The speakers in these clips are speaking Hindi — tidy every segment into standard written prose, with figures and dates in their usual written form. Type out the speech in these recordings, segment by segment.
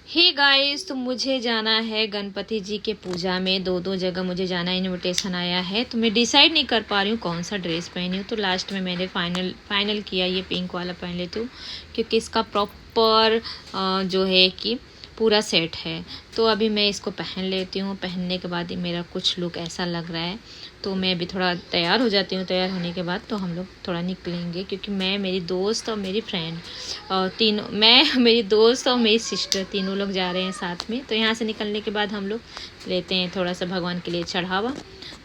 हे गाइस, तो मुझे जाना है गणपति जी के पूजा में। दो जगह मुझे जाना, इनविटेशन आया है। तो मैं डिसाइड नहीं कर पा रही हूँ कौन सा ड्रेस पहनी हूँ। तो लास्ट में मैंने फाइनल किया ये पिंक वाला पहन लेती हूँ, क्योंकि इसका प्रॉपर जो है कि पूरा सेट है। तो अभी मैं इसको पहन लेती हूँ। पहनने के बाद ही मेरा कुछ लुक ऐसा लग रहा है। तो मैं अभी थोड़ा तैयार हो जाती हूँ। तैयार होने के बाद तो हम लोग थोड़ा निकलेंगे, क्योंकि मैं, मेरी दोस्त और मेरी फ्रेंड मेरी दोस्त और मेरी सिस्टर तीनों लोग जा रहे हैं साथ में। तो यहाँ से निकलने के बाद हम लोग लेते हैं थोड़ा सा भगवान के लिए चढ़ावा।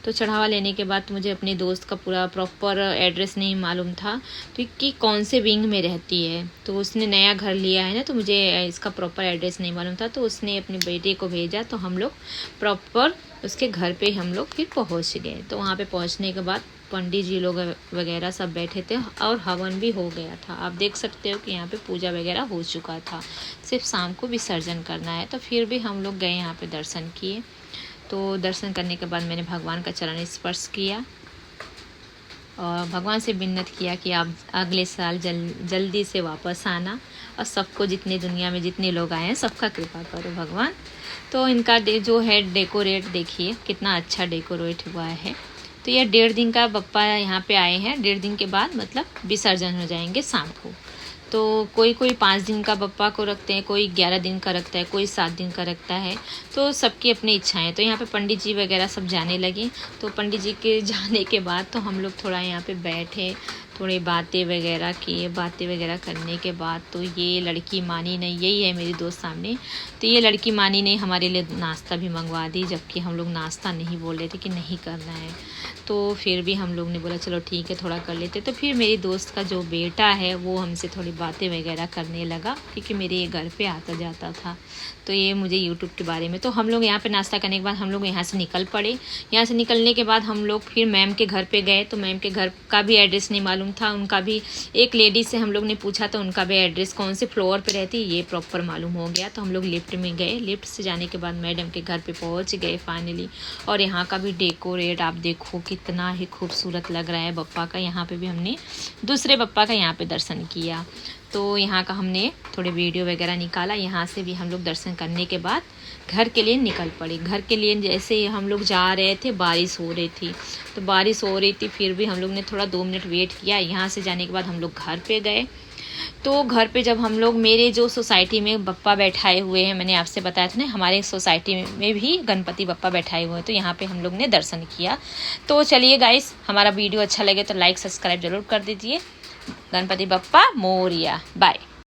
तो चढ़ावा लेने के बाद मुझे अपनी दोस्त का पूरा प्रॉपर एड्रेस नहीं मालूम था, तो कि कौन से विंग में रहती है। तो उसने नया घर लिया है ना, तो मुझे इसका प्रॉपर एड्रेस नहीं मालूम था। तो उसने अपनी बेटे को भेजा, तो हम लोग प्रॉपर उसके घर पे हम लोग फिर पहुंच गए। तो वहाँ पे पहुंचने के बाद पंडित जी लोग वगैरह सब बैठे थे और हवन भी हो गया था। आप देख सकते हो कि यहाँ पे पूजा वगैरह हो चुका था, सिर्फ शाम को विसर्जन करना है। तो फिर भी हम लोग गए यहाँ पे, दर्शन किए। तो दर्शन करने के बाद मैंने भगवान का चरण स्पर्श किया और भगवान से विन्नत किया कि आप अगले साल जल्दी से वापस आना, और सबको, जितने दुनिया में जितने लोग आए हैं सबका कृपा करो भगवान। तो इनका जो है डेकोरेट देखिए कितना अच्छा डेकोरेट हुआ है। तो ये 1.5 दिन का बप्पा यहाँ पे आए हैं। 1.5 दिन के बाद मतलब विसर्जन हो जाएंगे शाम को। तो कोई 5 दिन का बप्पा को रखते हैं, कोई 11 दिन का रखता है, कोई 7 दिन का रखता है। तो सबकी अपनी इच्छाएं। तो यहाँ पे पंडित जी वगैरह सब जाने लगे। तो पंडित जी के जाने के बाद तो हम लोग थोड़ा यहाँ पे बैठे, थोड़ी बातें वगैरह किए। बातें वगैरह करने के बाद तो ये लड़की मानी नहीं, यही है मेरी दोस्त सामने। तो ये लड़की मानी नहीं, हमारे लिए नाश्ता भी मंगवा दी, जबकि हम लोग नाश्ता नहीं बोल रहे थे कि नहीं करना है। तो फिर भी हम लोग ने बोला चलो ठीक है, थोड़ा कर लेते। तो फिर मेरी दोस्त का जो बेटा है वो हमसे थोड़ी बातें वगैरह करने लगा, क्योंकि मेरे ये घर पे आता जाता था। तो ये मुझे यूट्यूब के बारे में। तो हम लोग यहाँ पे नाश्ता करने के बाद हम लोग यहाँ से निकल पड़े। यहाँ से निकलने के बाद हम लोग फिर मैम के घर पे गए। तो मैम के घर का भी एड्रेस नहीं मालूम था, उनका भी एक लेडी से हम लोग ने पूछा, तो उनका भी एड्रेस कौन से फ्लोर पे रहती है ये प्रॉपर मालूम हो गया। तो हम लोग लिफ्ट में गए। लिफ्ट से जाने के बाद मैडम के घर पे पहुँच गए फाइनली। और यहाँ का भी डेकोरेट आप देखो कितना ही खूबसूरत लग रहा है बप्पा का। यहाँ पे भी हमने दूसरे बप्पा का यहाँ पे दर्शन किया। तो यहाँ का हमने थोड़े वीडियो वगैरह निकाला। यहाँ से भी हम लोग दर्शन करने के बाद घर के लिए निकल पड़े। घर के लिए जैसे ही हम लोग जा रहे थे बारिश हो रही थी। तो बारिश हो रही थी, फिर भी हम लोग ने थोड़ा 2 मिनट वेट किया। यहाँ से जाने के बाद हम लोग घर पे गए। तो घर पे जब हम लोग, मेरे जो सोसाइटी में बप्पा बैठाए हुए हैं, मैंने आपसे बताया था ना, हमारे सोसाइटी में भी गणपति बप्पा बैठाए हुए हैं। तो यहाँ पे हम लोग ने दर्शन किया। तो चलिए गाइस, हमारा वीडियो अच्छा लगे तो लाइक सब्सक्राइब जरूर कर दीजिए। गणपति बप्पा मोरिया। बाय।